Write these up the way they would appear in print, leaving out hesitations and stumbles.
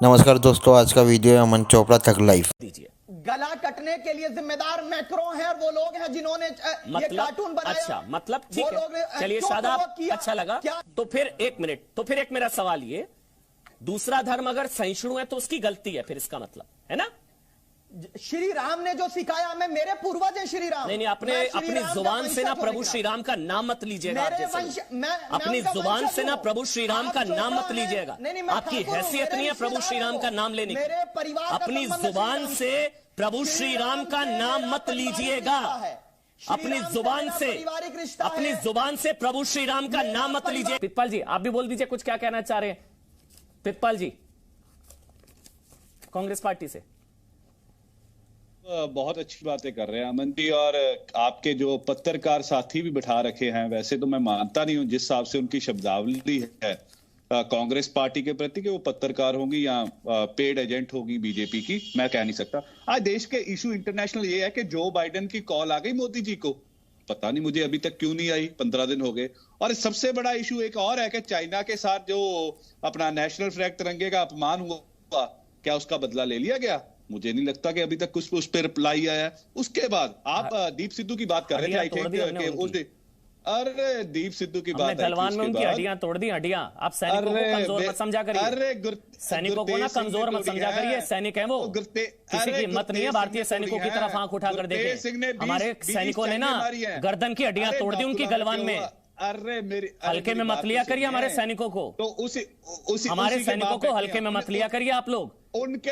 नमस्कार दोस्तों, आज का वीडियो है अमन चोपड़ा तक लाइव। दीजिए गला कटने के लिए जिम्मेदार मैक्रो हैं और वो लोग हैं जिन्होंने ये कार्टून बनाया। अच्छा, मतलब ठीक वो है, लोग, चलिए क्यों शादाब, provoke किया? अच्छा लगा। क्या? तो फिर एक मेरा सवाल ये, दूसरा धर्म अगर सहिष्णु है तो उसकी गलती है, फिर इसका मतलब है ना? श्री राम ने जो सिखाया, मैं मेरे पूर्वज हैं श्री राम। नहीं, आपने मैं श्री अपनी राम का जुबान से ना वंशज प्रभु होने श्री का। राम का नाम मत लीजिएगा। आप मेरे जैसे वंश लोग। मैं अपनी उनका जुबान वंशज से ना हूं। प्रभु श्री राम आप का चोपड़ा नाम मत हैं। लीजिएगा। नहीं, मैं आपकी ठाकुर हूं, हैसियत मेरे नहीं है प्रभु रिश्तेदार श्री राम हो। का नाम लेने की। मेरे परिवार का अपनी संबंध श्री जुबान राम से प्रभु श्री राम का से नाम मेरा मत पारिवारिक लीजिएगा। रिश्ता है। श्री अपनी राम जुबान मेरा से पारिवारिक रिश्ता अपनी है। जुबान से प्रभु श्री राम का नाम मत लीजिए। पितपाल जी, आप भी बोल दीजिए कुछ, क्या कहना चाह रहे हैं पितपाल जी कांग्रेस पार्टी से? बहुत अच्छी बातें कर रहे हैं अमन जी, और आपके जो पत्रकार साथी भी बिठा रखे हैं, वैसे तो मैं मानता नहीं हूं जिस हिसाब से उनकी शब्दावली है कांग्रेस पार्टी के प्रति, कि वो पत्रकार होंगी या पेड एजेंट होगी बीजेपी की, मैं कह नहीं सकता। आज देश के इशू इंटरनेशनल ये है कि जो बाइडेन की कॉल आ गई मोदी जी को, पता नहीं मुझे अभी तक क्यों नहीं आई, 15 दिन हो गए। और सबसे बड़ा इशू एक और है कि चाइना के साथ जो अपना नेशनल फ्लैग तिरंगे का अपमान हुआ, क्या उसका बदला ले लिया गया? मुझे नहीं लगता कि अभी तक कुछ उस पर रिप्लाई आया है। उसके बाद आप दीप सिद्धू की बात कर रहे थे, आई थिंक अरे दीप सिद्धू की बात गलवान में उनकी हड्डियां तोड़ दी, हड्डियां। आप सैनिकों को कमजोर मत समझा करिए, सैनिकों को ना कमजोर मत समझा करिए। सैनिक है वो, किसी की हिम्मत नहीं है भारतीय सैनिकों की तरफ आंख उठाकर देखे। हमारे सैनिकों ने ना गर्दन की हड्डियां तोड़ दी उनकी गलवान में। अरे मेरी हल्के में मत लिया करिए हमारे सैनिकों को, तो उसी हमारे सैनिकों को हल्के में मत लिया करिए आप लोग। उनके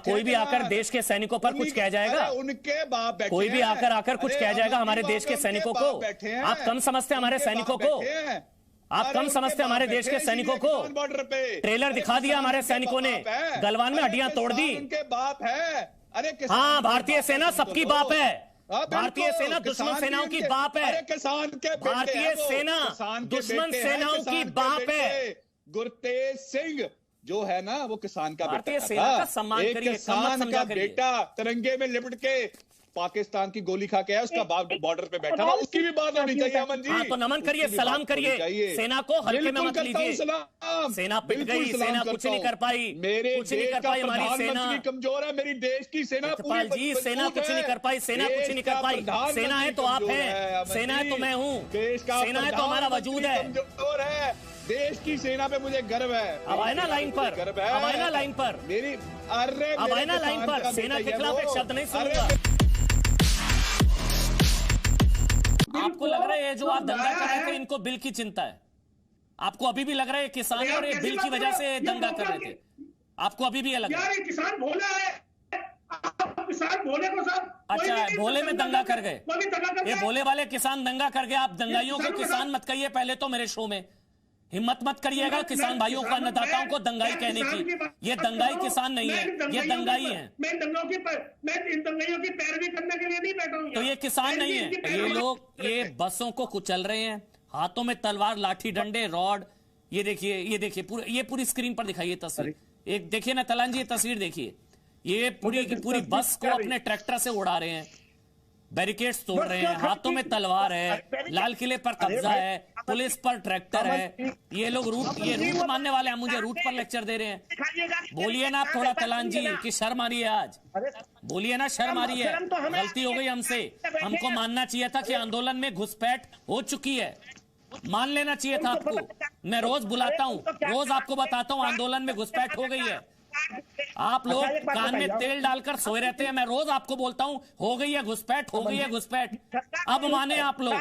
कोई भी आकर देश के सैनिकों पर कुछ कह जाएगा, उनके बाप कोई भी आकर कुछ कह जाएगा हमारे देश के सैनिकों को। आप कम समझते हमारे सैनिकों को, आप कम समझते हमारे देश के सैनिकों को। बॉर्डर पे ट्रेलर दिखा दिया हमारे सैनिकों ने, गलवान में हड्डियां तोड़ दी। उनके बाप है। अरे हाँ, भारतीय सेना सबकी बाप है, भारतीय सेना दुश्मन सेनाओं की बाप है। किसान के भारतीय सेना दुश्मन सेनाओं की बाप है। गुरतेज सिंह जो है ना, वो किसान का भारतीय सेना का सम्मान करिए, किसान का बेटा तिरंगे में लिपट के पाकिस्तान की गोली खा के आया, उसका बाप बॉर्डर पे बैठा था, उसकी भी बात होनी चाहिए अमन जी। हाँ, तो नमन करिए, सलाम करिए, सेना को हल्के में मत लीजिए। सेना पिट गई, सेना कुछ नहीं कर पाई, कुछ नहीं कर पाई हमारी सेना। कमजोर है मेरी देश की सेना। सतपाल जी, सेना कुछ नहीं कर पाई, सेना कुछ नहीं कर पाई। सेना है तो आप हैं, सेना है तो मैं हूँ, सेना है तो हमारा वजूद है। कमजोर है देश की सेना पे, मुझे गर्व है। अब आए ना लाइन पर, अब आए ना लाइन पर मेरी, अरे अब आए ना लाइन पर, सेना के खिलाफ एक शब्द नहीं सुनूंगा। आपको लग रहा है जो आप दंगा कर रहे थे इनको बिल की चिंता है? आपको अभी भी लग रहा है किसान और ये बिल की वजह से दंगा कर रहे थे? आपको अभी भी ये लग रहा है? किसान भोला है, किसान भोले को सब। अच्छा, भोले में दंगा कर गए, ये भोले वाले किसान दंगा कर गए। आप दंगाइयों को किसान मत कहिए पहले तो मेरे शो में, हिम्मत मत करिएगा किसान भाइयों को, अन्नदाताओं को दंगाई कहने की। ये दंगाई किसान नहीं है, ये दंगाई है। मैं इन दंगाइयों की पैरवी करने के लिए नहीं बैठा हूं। तो ये किसान नहीं है, ये लोग ये बसों को कुचल रहे हैं, हाथों में तलवार, लाठी, डंडे, रॉड। ये देखिए ये पूरी स्क्रीन पर दिखाइए तस्वीर। एक देखिए ना तलान जी, ये तस्वीर देखिए, ये पूरी की पूरी बस को अपने ट्रैक्टर से उड़ा रहे हैं, बैरिकेड्स तोड़ रहे हैं, हाथों में तलवार है, लाल किले पर कब्जा है, पुलिस पर ट्रैक्टर है। ये लोग रूट मानने वाले हैं, मुझे रूट पर लेक्चर दे रहे हैं। बोलिए ना आप थोड़ा तलान जी कि शर्म आ रही है आज, बोलिए ना शर्म आ रही है। गलती हो गई हमसे, हमको मानना चाहिए था कि आंदोलन में घुसपैठ हो चुकी है, मान लेना चाहिए था आपको। मैं रोज बुलाता हूँ, रोज आपको बताता हूँ आंदोलन में घुसपैठ हो गई है। आप लोग कान में तेल डालकर सोए रहते हैं। मैं रोज आपको बोलता हूं हो गई है घुसपैठ, हो गई है घुसपैठ, अब माने आप लोग।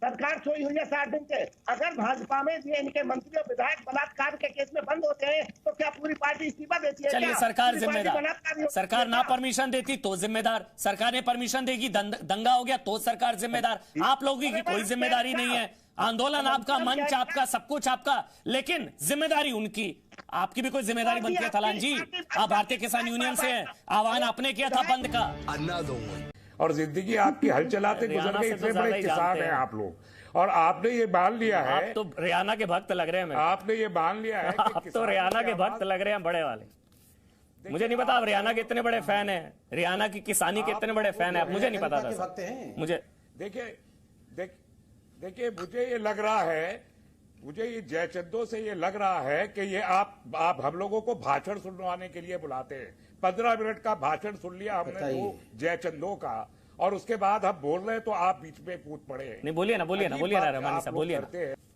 सरकार सोई हुई है 60 दिन से। अगर भाजपा में ये इनके मंत्री और विधायक बलात्कार के केस में बंद होते हैं तो क्या पूरी पार्टी इस्तीफा देती है? चलिए, सरकार जिम्मेदार, सरकार ना परमिशन देती तो जिम्मेदार, सरकार ने परमिशन देगी, दंगा हो गया तो सरकार जिम्मेदार। आप लोगों की कोई जिम्मेदारी नहीं है। आंदोलन आपका, मंच आपका, सब कुछ आपका, लेकिन जिम्मेदारी उनकी। आपकी भी कोई जिम्मेदारी बनती है तलान जी? आप भारतीय किसान यूनियन से हैं, आह्वान आपने किया था बंद का। और जिंदगी आपकी हल चलाते गुजर गए, इतने बड़े किसान हैं आप लोग, और आपने ये मान लिया है। आप तो रियाना के भक्त लग रहे हैं। आपने ये मान लिया है आप तो रियाना के भक्त लग रहे हैं, बड़े वाले। मुझे नहीं पता आप रियाना के इतने बड़े फैन हैं, रियाना की किसानी के इतने बड़े फैन हैं आप, मुझे नहीं पता था। मुझे देखिए मुझे ये लग रहा है मुझे ये जयचंदो से ये लग रहा है कि ये आप हम लोगों को भाषण सुनवाने के लिए बुलाते हैं। 15 मिनट का भाषण सुन लिया हमने तो जयचंदो का, और उसके बाद हम बोल रहे हैं तो आप बीच में कूद पड़े। नहीं, बोलिए ना रहमानी साहब, बोलिए ना।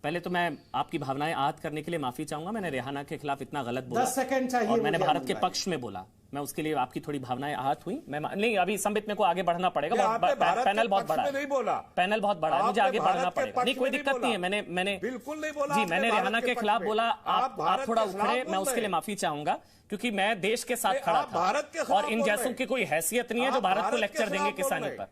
पहले तो मैं आपकी भावनाएं आहत करने के लिए माफी चाहूंगा। मैंने रेहाना के खिलाफ इतना गलत बोला 10 सेकंड चाहिए और मैंने मुझे भारत के पक्ष में बोला। मैं उसके लिए आपकी थोड़ी भावनाएं आहत हुई। मैं नहीं, अभी संबित मेरे को आगे बढ़ना पड़ेगा। पैनल बहुत बड़ा है, नहीं बोला, पैनल बहुत बड़ा है, मुझे आगे बढ़ना पड़ेगा। नहीं, कोई दिक्कत नहीं है। मैंने बिल्कुल नहीं बोला जी, मैंने रेहाना के खिलाफ बोला। आप थोड़ा उखड़े, मैं उसके लिए माफी चाहूंगा, क्योंकि मैं देश के साथ खड़ा था और इन जैसों की कोई हैसियत नहीं है जो भारत को लेक्चर देंगे किसानी पर।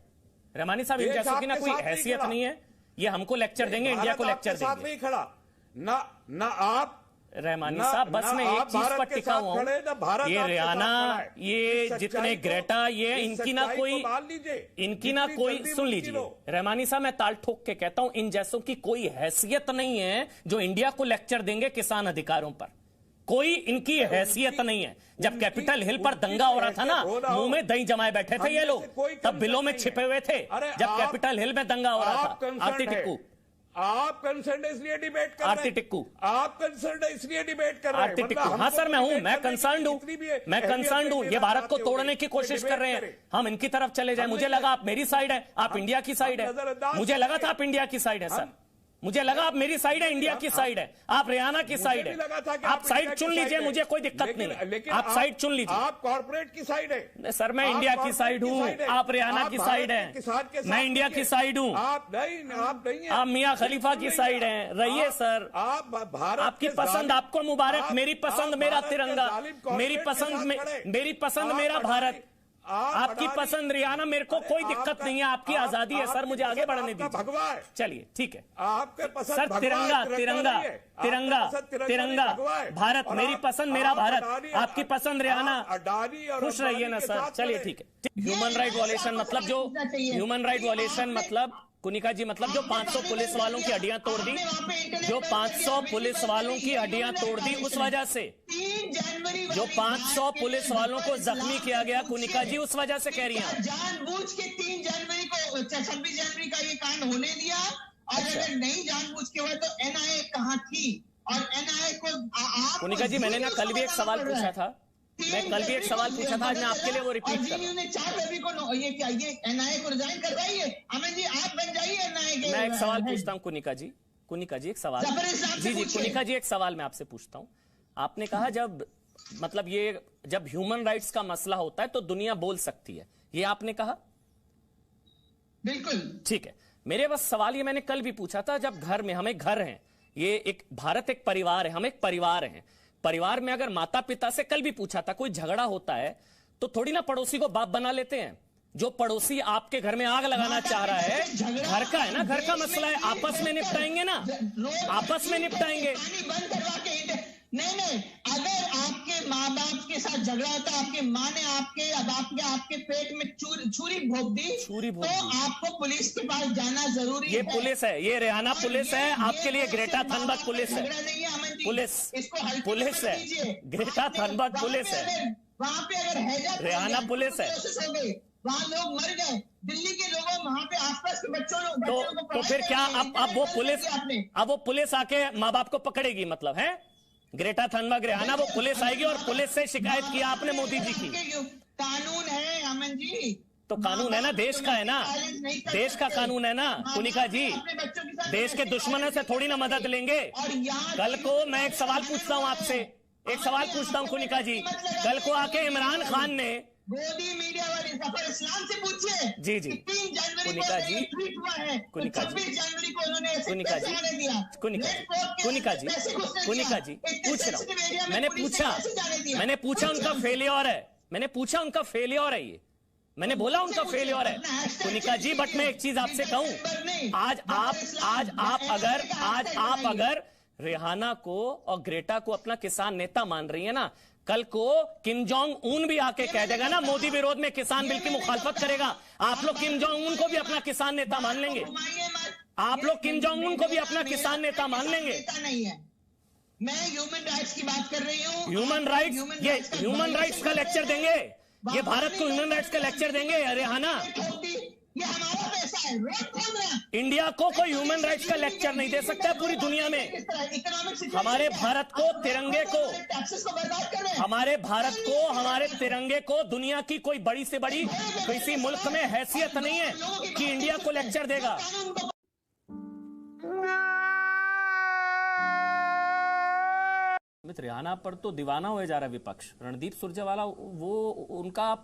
रहमानी साहब, इन जैसों की ना कोई हैसियत नहीं है, ये हमको लेक्चर देंगे, इंडिया को लेक्चर देंगे। नहीं खड़ा ना आप रहमानी साहब, बस मैं एक चीज पर टिका हुआ हूं, ये रेहाना, ये जितने ग्रेटा, ये इनकी ना कोई सुन लीजिए रहमानी साहब, मैं ताल ठोक के कहता हूं, इन जैसों की कोई हैसियत नहीं है जो इंडिया को लेक्चर देंगे किसान अधिकारों पर। कोई इनकी हैसियत नहीं है। जब कैपिटल हिल पर दंगा हो रहा था ना, मुंह में दही जमाए बैठे थे ये लोग, तब बिलों में छिपे हुए थे जब कैपिटल हिल में दंगा हो रहा था। आरती टिक्कू, आप कंसर्न इसलिए डिबेट कर रहे हैं। आरती टिक्कू, आप कंसर्न इसलिए डिबेट कर रहे हैं। आरती टिक्कू, हाँ सर, मैं हूं, मैं कंसर्न हूं, ये भारत को तोड़ने की कोशिश कर रहे हैं। हम इनकी तरफ चले जाए। मुझे लगा आप मेरी साइड है, आप इंडिया की साइड है। मुझे लगा था आप इंडिया की साइड है सर, मुझे लगा आप मेरी साइड है, इंडिया की साइड है, आप रेहाना की साइड है। आप साइड चुन लीजिए, मुझे कोई दिक्कत नहीं है, आप साइड चुन लीजिए। आप कॉर्पोरेट की साइड है सर, मैं इंडिया की साइड हूँ, आप रेहाना की साइड है, मैं इंडिया की साइड हूँ, आप नहीं, आप मियाँ खलीफा की साइड हैं। रहिए सर, आप भारत, आपकी पसंद आपको मुबारक, मेरी पसंद मेरा तिरंगा, मेरी पसंद मेरा भारत, आपकी पसंद रेहाना, मेरे को कोई दिक्कत नहीं है, आपकी आजादी है सर, मुझे आगे बढ़ने दीजिए। चलिए ठीक है, आपके पसंद सर, तिरंगा भारत, मेरी पसंद मेरा भारत, आपकी पसंद रेहाना, खुश रहिए ना सर। चलिए ठीक है। ह्यूमन राइट वायलेशन मतलब जो ह्यूमन राइट वायलेशन मतलब कुनिका जी, मतलब जो 500 पुलिस वालों की हड्डियां तोड़ दी, जो 500 पुलिस वालों की हड्डियां तोड़ दी, उस वजह से जो 500 पुलिस वालों को जख्मी किया गया, कुनिका जी उस वजह से कह रही हैं जानबूझ के 3 जनवरी को 26 जनवरी का ये कांड होने दिया, और अगर नहीं जानबूझ के हुआ तो एनआईए कहाँ थी? और एनआईए को कुनिका जी, मैंने ना कल भी एक सवाल पूछा था, आज मैं आपके लिए वो रिपीट कर रहा हूं। 4 फरवरी को ये क्या, ये एनआईए को रिजाइन करवाइए, अमित जी आप बन जाइए एनआईए के। मैं एक सवाल पूछता हूं कुनिका जी, एक सवाल, जी कुनिका जी, एक सवाल मैं आपसे पूछता हूं। आपने कहा जब ह्यूमन राइट्स का मसला होता है तो दुनिया बोल सकती है, ये आपने कहा, बिल्कुल ठीक है। मेरे बस सवाल ये मैंने कल भी पूछा था, जब घर में, हम एक घर हैं, ये एक भारत एक परिवार है, हम एक परिवार हैं, परिवार में अगर माता पिता से, कल भी पूछा था, कोई झगड़ा होता है तो थोड़ी ना पड़ोसी को बाप बना लेते हैं। जो पड़ोसी आपके घर में आग लगाना चाह रहा है, घर का है ना, घर का मसला है, आपस में निपटाएंगे ना, आपस में निपटाएंगे। नहीं, अगर आपके माँ बाप के साथ झगड़ा होता है, आपके माँ ने आपके पेट में छुरी भोंक दी, तो आपको पुलिस के पास जाना जरूरी है। ये पुलिस है, ये रेहाना पुलिस है, आपके लिए ग्रेटा थनबर्ग पुलिस है, पुलिस है, ग्रेटा थनबर्ग पुलिस है, वहाँ पे अगर हैजा रेहाना पुलिस है, वहाँ लोग मर गए, दिल्ली के लोगों, वहाँ पे आसपास के बच्चों तो फिर क्या अब वो पुलिस आके माँ बाप को पकड़ेगी, मतलब है ग्रेटा थनबर्ग रेहाना, वो पुलिस आएगी और पुलिस से शिकायत किया आपने मोदी जी की। कानून है अमन जी, तो कानून है ना, देश का है ना, देश का कानून है ना कुनिका जी, देश के दुश्मनों से थोड़ी ना मदद लेंगे। कल को मैं एक सवाल पूछता हूँ आपसे, एक सवाल पूछता हूँ कुनिका जी, कल को आके इमरान खान ने, मोदी मीडिया वाले जफर इस्लाम से पूछिए, जी 3 जनवरी कुनिका जी, ट्वीट हुआ है, 26 जनवरी को उन्होंने कुनिका जी पूछ रहा हूँ, मैंने पूछा उनका फेलियर है, ये मैंने बोला उनका फेलियर है कुनिका जी। बट मैं एक चीज आपसे कहूं, आज आप अगर रेहाना को और ग्रेटा को अपना किसान नेता मान रही है ना, कल को किम जोंग उन भी आके कह देगा ना मोदी विरोध में किसान बिल की मुखालफत करेगा, आप लोग किम जोंग उन को भी अपना किसान नेता मान लेंगे, आप लोग किम जोंग उन को भी अपना किसान नेता मान लेंगे। मैं ह्यूमन राइट्स की बात कर रही हूँ, ह्यूमन राइट्स का लेक्चर देंगे, ये भारत को ह्यूमन राइट्स का लेक्चर देंगे रेहाना, ये हमारा पैसा रोड खोद रहे हैं। इंडिया को कोई ह्यूमन राइट्स का लेक्चर नहीं दे सकता पूरी दुनिया में। हमारे भारत को, तिरंगे को, टैक्सेस को बर्बाद कर रहे हैं। हमारे भारत को, हमारे तिरंगे को दुनिया की कोई बड़ी से बड़ी किसी मुल्क में हैसियत नहीं है कि इंडिया को लेक्चर देगा। रियाना पर तो दीवाना हुए जा रहा है विपक्ष। रणदीप सुरजेवाला वो उनका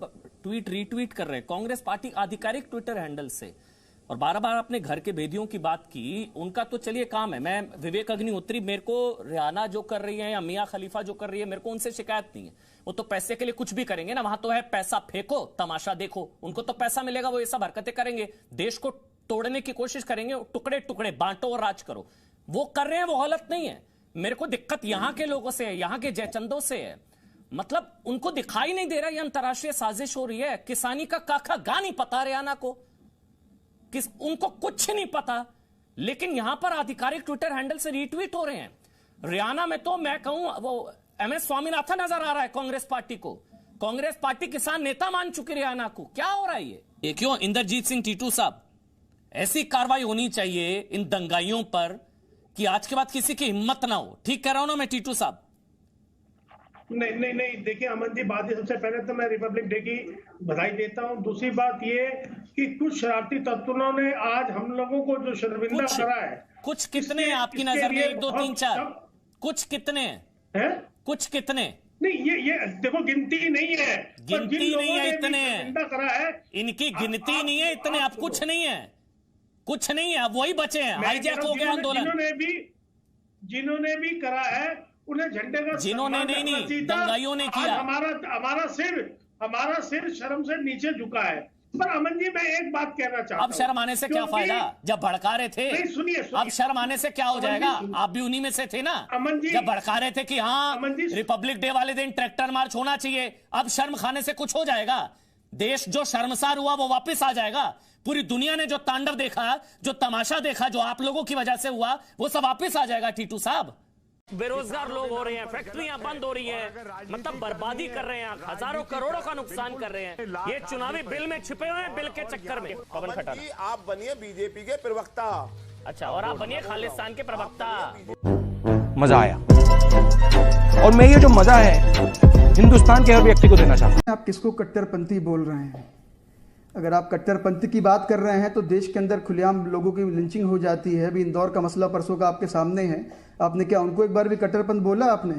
ट्वीट रीट्वीट कर रहे हैं कांग्रेस पार्टी आधिकारिक ट्विटर हैंडल से, और बार बार अपने घर के भेदियों की बात की। उनका तो चलिए काम है। मैं विवेक अग्निहोत्री, मेरे को रियाना जो कर रही है या मियां खलीफा जो कर रही है, मेरे को उनसे शिकायत नहीं है। वो तो पैसे के लिए कुछ भी करेंगे ना। वहां तो है पैसा फेंको तमाशा देखो, उनको तो पैसा मिलेगा, वो ये सब हरकतें करेंगे, देश को तोड़ने की कोशिश करेंगे, टुकड़े टुकड़े बांटो और राज करो। वो कर रहे हैं, वो गलत नहीं है। मेरे को दिक्कत यहां के लोगों से है, यहां के जयचंदों से है। मतलब उनको दिखाई नहीं दे रहा ये अंतर्राष्ट्रीय साजिश हो रही है। किसानी का काका गा नहीं पता रियाना को, उनको कुछ नहीं पता, लेकिन यहां पर आधिकारिक ट्विटर हैंडल से रीट्वीट हो रहे हैं। रियाना में तो मैं कहूं वो MS स्वामीनाथन नजर आ रहा है कांग्रेस पार्टी को। कांग्रेस पार्टी किसान नेता मान चुकी रियाना को। क्या हो रहा है ये क्यों? इंद्रजीत सिंह टीटू साहब, ऐसी कार्रवाई होनी चाहिए इन दंगाइयों पर कि आज के बाद किसी की हिम्मत ना हो। ठीक कह रहा हूं ना मैं टीटू साहब? नहीं, देखिए अमन जी, बात है, सबसे पहले तो मैं रिपब्लिक डे की बधाई देता हूं। दूसरी बात ये कि कुछ शरारती तत्वों ने आज हम लोगों को जो शर्मिंदा करा है। कुछ कितने हैं आपकी नजर में? 1 2 3 4 कुछ कितने हैं? कुछ कितने? नहीं, ये देखो गिनती नहीं है, गिनती नहीं है, इतने हैं। करा है इनकी गिनती नहीं है इतने। अब कुछ नहीं है, कुछ नहीं है, अब वही बचे हैं। हाईजैक हो गया आंदोलन। जिन्होंने भी करा है उन्हें झंडे का, जिन्होंने नहीं, दंगाइयों ने किया। हमारा सिर शर्म से नीचे झुका है। पर अमन जी, मैं एक बात कहना चाहता हूं। अब शर्म आने से क्या फायदा? जब भड़का रहे थे। सुनिए, अब शर्म आने से क्या हो जाएगा? आप भी उन्हीं में से थे ना अमन जी, जब भड़का रहे थे कि हाँ रिपब्लिक डे वाले दिन ट्रैक्टर मार्च होना चाहिए। अब शर्म खाने से कुछ हो जाएगा? देश जो शर्मसार हुआ वो वापस आ जाएगा। पूरी दुनिया ने जो तांडव देखा, जो तमाशा देखा, जो आप लोगों की वजह से हुआ, वो सब वापस आ जाएगा टीटू साहब। बेरोजगार लोग हो रहे हैं, फैक्ट्रियां बंद हो रही हैं, मतलब बर्बादी कर रहे हैं, हजारों करोड़ों का नुकसान कर रहे हैं। ये चुनावी बिल में छिपे हुए हैं, बिल के चक्कर में। पवन खटाना, आप बनिए बीजेपी के प्रवक्ता। अच्छा, और आप बनिए खालिस्तान के प्रवक्ता। मजा आया, और मैं ये जो मजा है हिंदुस्तान के हर व्यक्ति को देना चाहता हूं। आप किसको कट्टरपंथी बोल रहे हैं? अगर आप कट्टरपंथी की बात कर रहे हैं तो देश के अंदर खुलेआम लोगों की लिंचिंग हो जाती है। अभी इंदौर का मसला परसों का आपके सामने है। आपने क्या उनको एक बार भी कट्टरपंथ बोला? आपने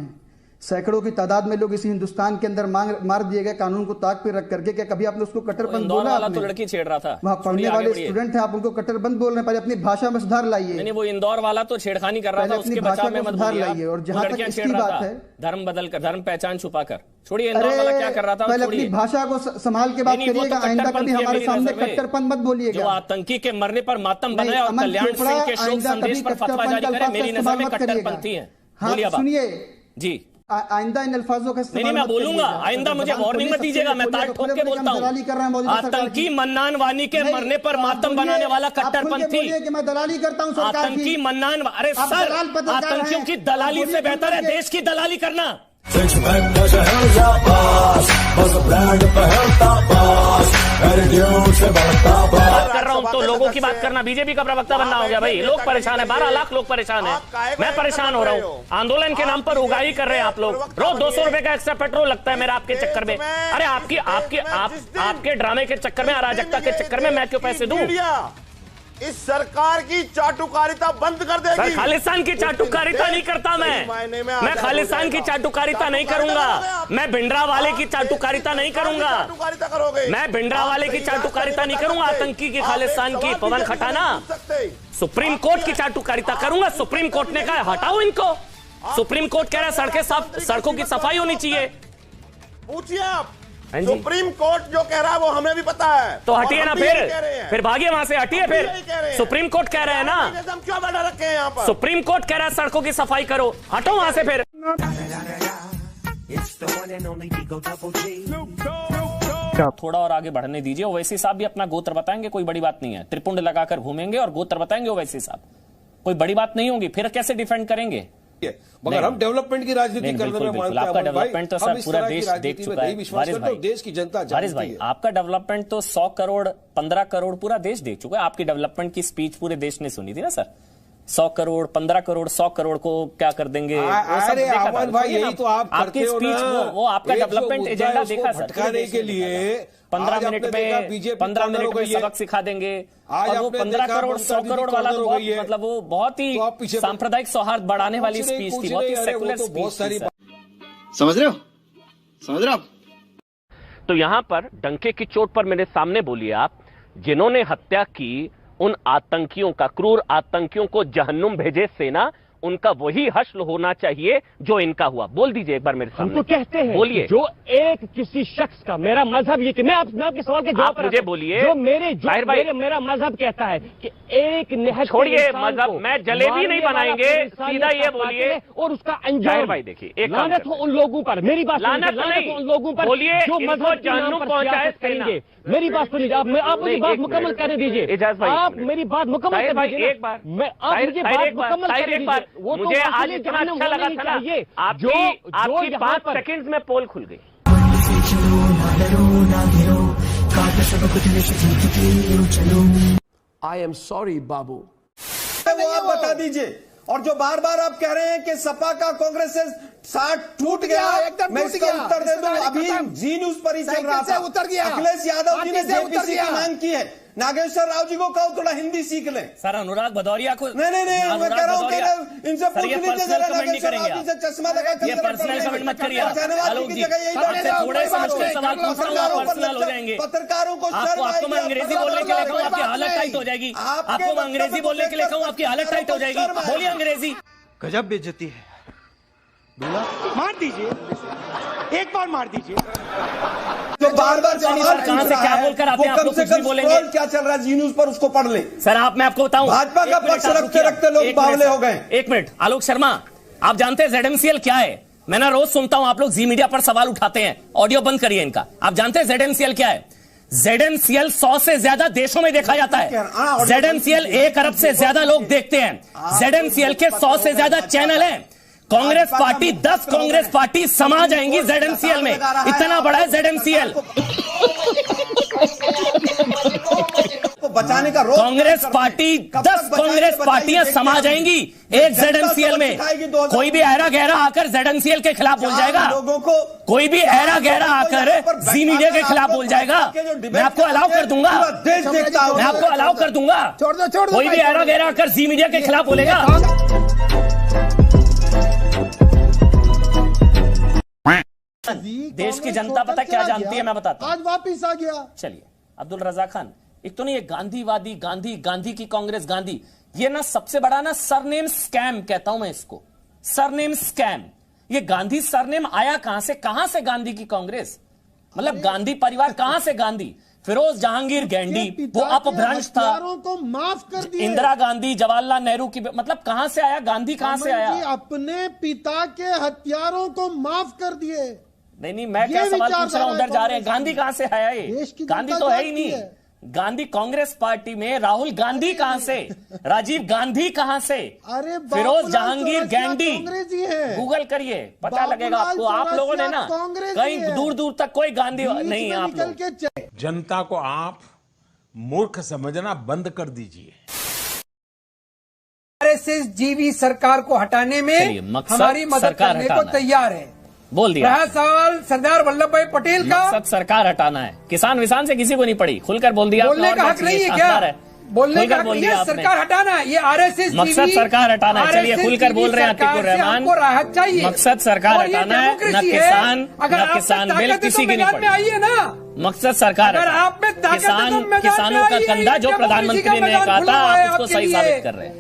सैकड़ों की तादाद में लोग इसी हिंदुस्तान के अंदर मार दिए गए कानून को ताक पे रख करके। क्या कभी आपने उसको कट्टरपंथ बोला? आपने तो लड़की छेड़ रहा था, वहां पढ़ने वाले स्टूडेंट है, आप उनको कट्टरपंथ बोल रहे हैं। पहले अपनी भाषा में सुधार लाइए। नहीं, वो इंदौर वाला तो छेड़खानी कर रहा था, उसके बचाव में मत बोलिए। और जहां तक इसकी बात है, धर्म बदल कर, धर्म पहचान छुपा कर, छोड़िए इंदौर वाला क्या कर रहा था। पहले अपनी भाषा को संभाल के बात करिएगा। आइंदा कभी हमारे सामने कट्टरपंथ मत बोलिएगा। जो आतंकी के मरने पर मातम बनाए और कल्याण सिंह के शोक संदेश पर फतवा जारी करे, मेरी नजर में कट्टरपंथी है। बोलिए सुनिए जी, आइंदा इन अल्फाजों का नहीं, मैं बोलूंगा। आइंदा मुझे वार्निंग मत दीजिएगा, मैं ताल ठोक के बोलता हूँ। आतंकी मन्नान वानी के मरने पर मातम बनाने वाला कट्टरपंथी। मैं दलाली करता हूँ आतंकी मन्नान, अरे सर, आतंकियों की दलाली से बेहतर है देश की दलाली करना। बात कर रहा हूं तो लोगों की बात करना। बीजेपी का प्रवक्ता बनना हो गया भाई। लोग परेशान है, 12 लाख लोग परेशान है, मैं परेशान हो रहा हूं। आंदोलन के नाम पर उगाही कर रहे हैं आप लोग। रोज 200 रुपए का एक्स्ट्रा पेट्रोल लगता है मेरा आपके चक्कर में। अरे आपके ड्रामे के चक्कर में, अराजकता के चक्कर में मैं क्यों पैसे दूं? इस सरकार की चाटुकारिता बंद कर देगी। सर, खालिस्तान की चाटुकारिता नहीं करता मैं खालिस्तान की चाटुकारिता नहीं करूंगा। मैं भिंडरा वाले की चाटुकारिता नहीं करूंगा। मैं भिंडरा वाले की चाटुकारिता नहीं करूंगा, आतंकी की, खालिस्तान की। पवन खटाना, सुप्रीम कोर्ट की चाटुकारिता करूंगा। सुप्रीम कोर्ट ने कहा हटाओ इनको। सुप्रीम कोर्ट कह रहा है सड़कों की सफाई होनी चाहिए। पूछिए आप, सुप्रीम कोर्ट जो कह रहा है वो हमें भी पता है। तो हटिए ना, फिर भागिए वहां से, हटिए फिर। सुप्रीम कोर्ट कह रहे हैं ना, हम क्यों बैठा रखे हैं यहाँ पर? सुप्रीम कोर्ट कह रहा है सड़कों की सफाई करो, हटो वहां से फिर। थोड़ा और आगे बढ़ने दीजिए। ओवैसी साहब भी अपना गोत्र बताएंगे, कोई बड़ी बात नहीं है। त्रिपुंड लगाकर घूमेंगे और गोत्र बताएंगे ओवैसी साहब, कोई बड़ी बात नहीं होगी। फिर कैसे डिफेंड करेंगे? मगर हम डेवलपमेंट की राजनीति करने में मानते हैं। आपका डेवलपमेंट तो सर पूरा देश देख चुका है। वारिस भाई, देश की जनता वारिस भाई, आपका डेवलपमेंट तो 100 करोड़ 15 करोड़ पूरा देश देख चुका है। आपकी डेवलपमेंट की स्पीच पूरे देश ने सुनी थी ना सर। 100 करोड़ 15 करोड़ 100 करोड़ को क्या कर देंगे? अरे अमन भाई, यही तो आप आपकी करते हो स्पीच ना। वो आपका डेवलपमेंट एजेंडा देखा सर। भटकाने के लिए 15 मिनट में 15 मिनट में सबक सिखा देंगे। और वो 15 करोड़ 100 करोड़ वाला तो मतलब वो बहुत ही सांप्रदायिक सौहार्द बढ़ाने वाली स्पीच थी, बहुत ही सेकुलर स्पीच थी। समझ रहे हो? तो यहां पर डंके की चोट पर मेरे सामने बोलिए आप, जिन्होंने हत्या की उन आतंकियों का, क्रूर आतंकियों को जहन्नुम भेजे सेना, उनका वही हश्र होना चाहिए जो इनका हुआ। बोल दीजिए एक बार मेरे सामने। हम तो कहते हैं बोलिए। जो एक किसी शख्स का, मेरा मजहब ये, मैं आपके सवाल के जवाब मुझे बोलिए। जो मेरा मजहब कहता है कि एक निहत्थे छोड़िए मजहब, मैं जलेबी नहीं बनाएंगे, सीधा ये बोलिए। और उसका अंजाम भाई देखिए, लानत हो उन लोगों पर। मेरी बात लानत नहीं, उन लोगों पर बोलिए जो मजहब जहन्नुम पहुंचाए करेंगे। मेरी बात सुनिए, आप मुझे बात मुकम्मल करने दीजिए। आप मेरी बात मुकम्मल कर दीजिए। एक बार आप मुझे बात मुकम्मल करने दीजिए। वो मुझे आज इतना अच्छा लगा था ना, आपकी 5 सेकंड में पोल खुल गई। आई एम सॉरी बाबू। वो आप बता दीजिए। और जो बार बार आप कह रहे हैं कि सपा का कांग्रेस से साथ टूट गया, मैं इसका उत्तर दे दूं। अभी जी न्यूज पर ही चल रहा था, उतर गया। अखिलेश यादव जी ने जेपीसी की मांग की है। नागेश्वर राव जी को कहो थोड़ा हिंदी सीख लें। सर अनुराग भदौरिया को नहीं, मैं कह रहा हूँ कि इनसे पूछ लीजिए जरा, नागेश्वर राव जी से चश्मा लगा कर ये पर्सनल कमेंट मत करिए। आलोक जी, आपसे थोड़े से मुश्किल सवाल पूछ रहा हूं, पर्सनल हो जाएंगे। पत्रकारों को आपको मैं अंग्रेजी बोलने के लिए कहूँ, आपकी हालत टाइट हो जाएगी। आपको मैं अंग्रेजी बोलने के लिए कहूँ, आपकी हालत टाइट हो जाएगी। बोलिए अंग्रेजी। गजब बेइज्जती है। मार दीजिए, एक बार मार दीजिए। जो बार बार कहां से क्या बोलकर आते हैं, आप लोग कुछ भी बोलेंगे। क्या चल रहा है जी न्यूज पर, उसको पढ़ ले सर। मैं आपको बताऊं, भाजपा का पक्ष रखते रखते लोग बावले हो गए। एक मिनट, आलोक शर्मा, आप जानते हैं ZMCL क्या है? मैं ना रोज सुनता हूं आप लोग जी मीडिया पर सवाल उठाते हैं, ऑडियो बंद करिए इनका। आप जानते हैं ZMCL क्या है? ZMCL 100 से ज्यादा देशों में देखा जाता है। ZMCL 1 अरब से ज्यादा लोग देखते हैं। ZMCL के 100 से ज्यादा चैनल हैं। कांग्रेस पार्टी 10 कांग्रेस पार्टी समा जाएंगी ZMCL में, इतना बड़ा है ZMCL। बचाने का कांग्रेस पार्टी 10 कांग्रेस पार्टियां समा जाएंगी एक ZMCL में। कोई भी ऐरा गहरा आकर ZMCL के खिलाफ बोल जाएगा, कोई भी ऐरा गहरा आकर जी मीडिया के खिलाफ बोल जाएगा, मैं आपको अलाउ कर दूंगा, मैं आपको अलाउ कर दूंगा। कोई भी ऐरा गहरा आकर जी मीडिया के खिलाफ बोलेगा। देश की जनता पता क्या जानती है, मैं बताता हूं। आज वापिस आ गया। चलिए, अब्दुल रजा खान, एक तो नहीं, ये गांधीवादी, गांधी की कांग्रेस, गांधी, ये ना सबसे बड़ा ना सरनेम स्कैम कहता हूं मैं इसको, सरनेम स्कैम। ये गांधी सरनेम आया कहां से गांधी की कांग्रेस? मतलब गांधी परिवार कहां से गांधी? फिरोज जहांगीर गैंडी वो अपभ्रंश था, को माफ कर दिए। इंदिरा गांधी, जवाहरलाल नेहरू की, मतलब कहां से आया गांधी? कहां से आया? अपने पिता के हत्यारों को माफ कर दिए। नहीं, मैं क्या सवाल पूछ रहा हूं, उधर जा रहे हैं। गांधी कहां से आया? ये गांधी तो है ही नहीं। गांधी कांग्रेस पार्टी में राहुल गांधी कहां से? राजीव गांधी कहां से? अरे फिरोज जहांगीर गैंडी, गूगल करिए, पता लगेगा आपको। आप लोगों ने ना कहीं दूर दूर तक कोई गांधी नहीं। आप लोग जनता को आप मूर्ख समझना बंद कर दीजिए। आरएसएस जीवी सरकार को हटाने में हमारी मदद करने को तैयार है। बोल दिया। रहा सवाल सरदार वल्लभ भाई पटेल का, मकसद सरकार हटाना है। किसान विसान से किसी को नहीं पड़ी, खुलकर बोल दिया। बोलने का हक नहीं है क्या? बोलने का हक नहीं है। सरकार हटाना है, ये आरएसएस मकसद सरकार हटाना है। चलिए, खुलकर बोल रहे हैं अतीकुर रहमान, राहत चाहिए। मकसद सरकार हटाना है, न किसान बिल किसी की नहीं पड़ी। आइए ना, मकसद सरकार, किसानों का कंधा जो प्रधानमंत्री ने कहा था, आप उसको सही साबित कर रहे हैं।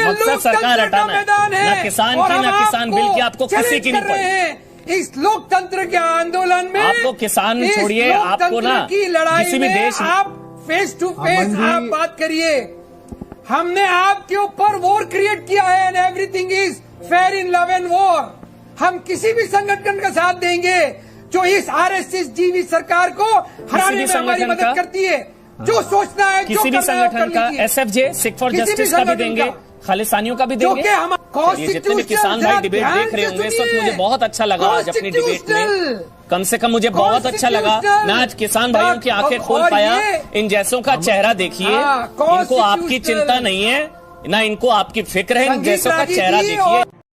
मकसद सरकार हटाना है, न किसान की न किसान बिल की आपको किसी की नहीं पड़ी। इस लोकतंत्र के आंदोलन में आपको किसान छोड़िए, आपको ना किसी भी देश, आप फेस टू फेस आप बात करिए। हमने आपके ऊपर वॉर क्रिएट किया है and everything is fair in love and war. हम किसी भी संगठन का साथ देंगे जो इस आरएसएस जीवी सरकार को हराने में हमारी मदद करती है। जो सोचना है, किसी भी संगठन का, SFJ सिख फॉर जस्टिस का भी देंगे, खालिस्तानियों का भी देंगे। चलिए, जितने भी किसान भाई डिबेट देख रहे होंगे इस वक्त, मुझे बहुत अच्छा लगा आज अपनी डिबेट में, कम से कम मुझे बहुत अच्छा लगा। मैं आज किसान भाइयों की आंखें खोल पाया। इन जैसों का चेहरा देखिए, इनको आपकी चिंता नहीं है ना, इनको आपकी फिक्र है। इन जैसों का चेहरा देखिए।